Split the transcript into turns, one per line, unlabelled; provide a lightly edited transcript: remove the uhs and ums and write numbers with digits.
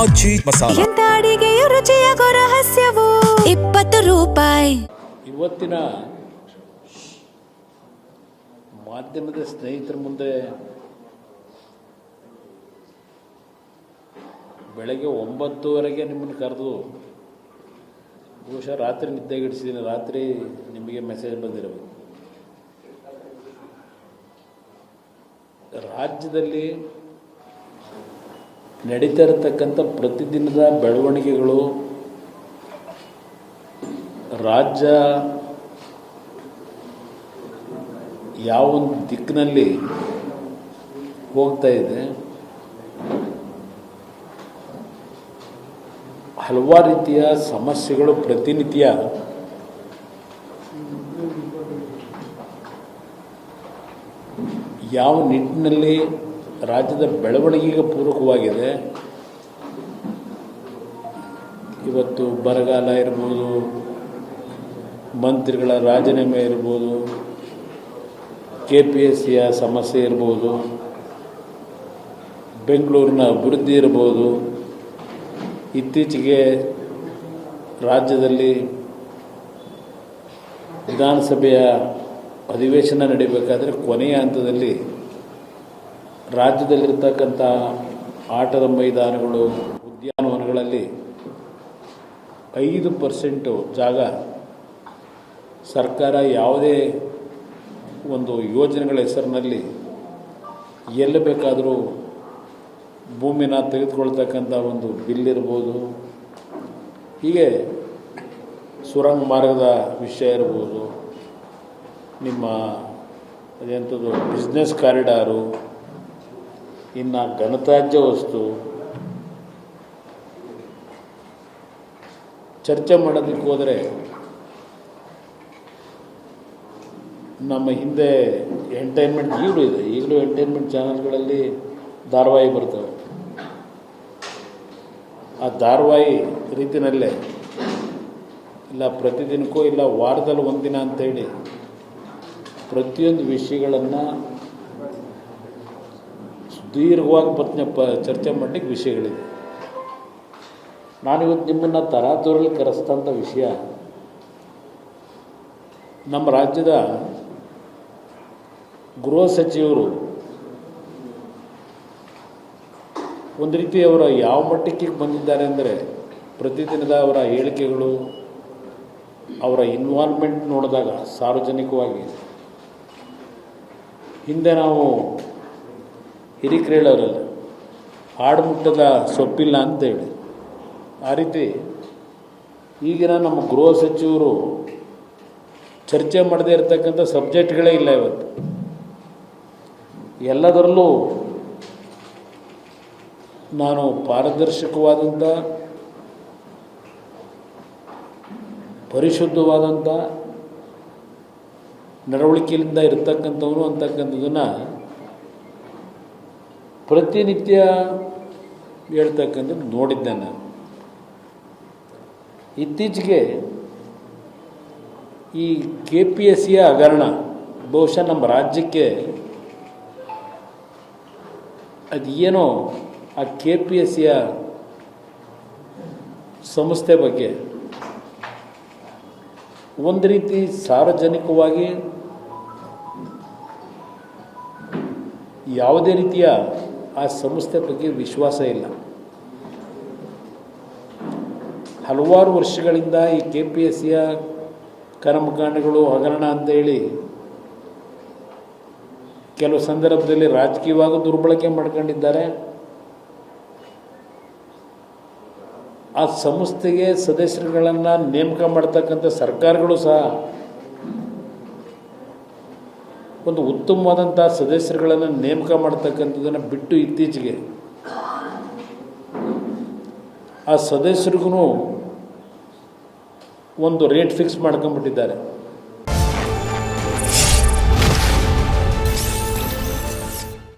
ಆಚಿ ಮಸಾಲ.
ಎಂತ ಅಡಿಗೆಯ ರುಚಿಯಾಗೋ ರಹಸ್ಯವು 20 ರೂಪಾಯಿ.
ಇವತ್ತಿನ ಮಾಧ್ಯಮದ ಸ್ನೇಹಿತರ ಮುಂದೆ ಬೆಳಗ್ಗೆ 9:30 ನಿಮ್ಮನ್ನು ಕರೆದು ಬಹುಶಃ ರಾತ್ರಿ ನಿದ್ದೆಗೆಡಿಸಿದ್ದೀನಿ. ರಾತ್ರಿ ನಿಮಗೆ ಮೆಸೇಜ್ ಬಂದಿರಬೇಕು. ರಾಜ್ಯದಲ್ಲಿ ನಡೀತಾ ಇರತಕ್ಕಂಥ ಪ್ರತಿದಿನದ ಬೆಳವಣಿಗೆಗಳು, ರಾಜ್ಯ ಯಾವ ಒಂದು ದಿಕ್ಕಿನಲ್ಲಿ ಹೋಗ್ತಾ ಇದೆ, ಹಲವಾರು ರೀತಿಯ ಸಮಸ್ಯೆಗಳು ಪ್ರತಿನಿತ್ಯ ಯಾವ ನಿಟ್ಟಿನಲ್ಲಿ ರಾಜ್ಯದ ಬೆಳವಣಿಗೆಗೆ ಪೂರಕವಾಗಿದೆ. ಇವತ್ತು ಬರಗಾಲ ಇರ್ಬೋದು, ಮಂತ್ರಿಗಳ ರಾಜೀನಾಮೆ ಇರ್ಬೋದು, KPSCಯ ಸಮಸ್ಯೆ ಇರ್ಬೋದು, ಬೆಂಗಳೂರಿನ ಅಭಿವೃದ್ಧಿ ಇರ್ಬೋದು, ಇತ್ತೀಚೆಗೆ ರಾಜ್ಯದಲ್ಲಿ ವಿಧಾನಸಭೆಯ ಅಧಿವೇಶನ ನಡೀಬೇಕಾದ್ರೆ ಕೊನೆಯ ಹಂತದಲ್ಲಿ ರಾಜ್ಯದಲ್ಲಿರ್ತಕ್ಕಂಥ ಆಟದ ಮೈದಾನಗಳು, ಉದ್ಯಾನವನಗಳಲ್ಲಿ 5% ಜಾಗ ಸರ್ಕಾರ ಯಾವುದೇ ಒಂದು ಯೋಜನೆಗಳ ಹೆಸರಿನಲ್ಲಿ ಎಲ್ಲಿ ಬೇಕಾದರೂ ಭೂಮಿನ ತೆಗೆದುಕೊಳ್ತಕ್ಕಂಥ ಒಂದು ಬಿಲ್ ಇರ್ಬೋದು, ಹೀಗೆ ಸುರಂಗ ಮಾರ್ಗದ ವಿಷಯ ಇರ್ಬೋದು, ನಿಮ್ಮ ಅದೆಂಥದ್ದು ಬಿಸ್ನೆಸ್ ಕಾರಿಡಾರು, ಇನ್ನು ಘನತ್ಯಾಜ್ಯ ವಸ್ತು ಚರ್ಚೆ ಮಾಡೋದಕ್ಕೆ ಹೋದರೆ ನಮ್ಮ ಹಿಂದೆ ಎಂಟರ್ಟೈನ್ಮೆಂಟ್ ಈಗಲೂ ಎಂಟರ್ಟೈನ್ಮೆಂಟ್ ಚಾನಲ್ಗಳಲ್ಲಿ ಧಾರಾವಾಹಿ ಬರ್ತವೆ. ಆ ಧಾರಾವಾಹಿ ರೀತಿಯಲ್ಲೇ ಇಲ್ಲ ಪ್ರತಿದಿನಕ್ಕೂ ಇಲ್ಲ ವಾರದಲ್ಲಿ ಒಂದಿನ ಅಂತೇಳಿ ಪ್ರತಿಯೊಂದು ವಿಷಯಗಳನ್ನು ಸುದೀರ್ಘವಾಗಿ ಚರ್ಚೆ ಮಾಡಲಿಕ್ಕೆ ವಿಷಯಗಳಿದೆ. ನಾನಿವತ್ತು ನಿಮ್ಮನ್ನು ತರಾತುರಲ್ಲಿ ಕರೆಸ್ತಂಥ ವಿಷಯ, ನಮ್ಮ ರಾಜ್ಯದ ಗೃಹ ಸಚಿವರು ಒಂದು ರೀತಿ ಅವರ ಯಾವ ಮಟ್ಟಕ್ಕೆ ಬಂದಿದ್ದಾರೆ ಅಂದರೆ, ಪ್ರತಿದಿನದ ಅವರ ಹೇಳಿಕೆಗಳು, ಅವರ ಇನ್ವಾಲ್ವ್ಮೆಂಟ್ ನೋಡಿದಾಗ ಸಾರ್ವಜನಿಕವಾಗಿ, ಹಿಂದೆ ನಾವು ಹಿರಿಕರು ಹೇಳೋರಲ್ಲ, ಹಾಡು ಮುಟ್ಟದ ಸೊಪ್ಪಿಲ್ಲ ಅಂತೇಳಿ, ಆ ರೀತಿ ಈಗಿನ ನಮ್ಮ ಗೃಹ ಸಚಿವರು ಚರ್ಚೆ ಮಾಡದೇ ಇರತಕ್ಕಂಥ ಸಬ್ಜೆಕ್ಟ್ಗಳೇ ಇಲ್ಲ. ಇವತ್ತು ಎಲ್ಲದರಲ್ಲೂ ನಾನು ಪಾರದರ್ಶಕವಾದಂಥ, ಪರಿಶುದ್ಧವಾದಂಥ ನಡವಳಿಕೆಯಿಂದ ಇರತಕ್ಕಂಥವನು ಅಂತಕ್ಕಂಥದ್ದನ್ನು ಪ್ರತಿನಿತ್ಯ ಹೇಳ್ತಕ್ಕಂಥದ್ದು ನೋಡಿದ್ದೆ ನಾನು. ಇತ್ತೀಚೆಗೆ ಈ KPSCಯ ಹಗರಣ ಬಹುಶಃ ನಮ್ಮ ರಾಜ್ಯಕ್ಕೆ ಅದೇನೋ ಆ KPSCಯ ಸಂಸ್ಥೆ ಬಗ್ಗೆ ಒಂದು ರೀತಿ ಸಾರ್ವಜನಿಕವಾಗಿ ಯಾವುದೇ ರೀತಿಯ ಆ ಸಂಸ್ಥೆ ಬಗ್ಗೆ ವಿಶ್ವಾಸ ಇಲ್ಲ. ಹಲವಾರು ವರ್ಷಗಳಿಂದ ಈ KPSCಯ ಕರ್ಮಕಾಂಡಗಳು, ಹಗರಣ ಅಂತೇಳಿ ಕೆಲವು ಸಂದರ್ಭದಲ್ಲಿ ರಾಜಕೀಯವಾಗಿ ದುರ್ಬಳಕೆ ಮಾಡ್ಕೊಂಡಿದ್ದಾರೆ. ಆ ಸಂಸ್ಥೆಗೆ ಸದಸ್ಯರುಗಳನ್ನು ನೇಮಕ ಮಾಡ್ತಕ್ಕಂಥ ಸರ್ಕಾರಗಳು ಸಹ ಒಂದು ಉತ್ತಮವಾದಂಥ ಸದಸ್ಯರುಗಳನ್ನು ನೇಮಕ ಮಾಡ್ತಕ್ಕಂಥದ್ದನ್ನು ಬಿಟ್ಟು ಇತ್ತೀಚೆಗೆ ಆ ಸದಸ್ಯರಿಗೂ ಒಂದು ರೇಟ್ ಫಿಕ್ಸ್ ಮಾಡ್ಕೊಂಡ್ಬಿಟ್ಟಿದ್ದಾರೆ.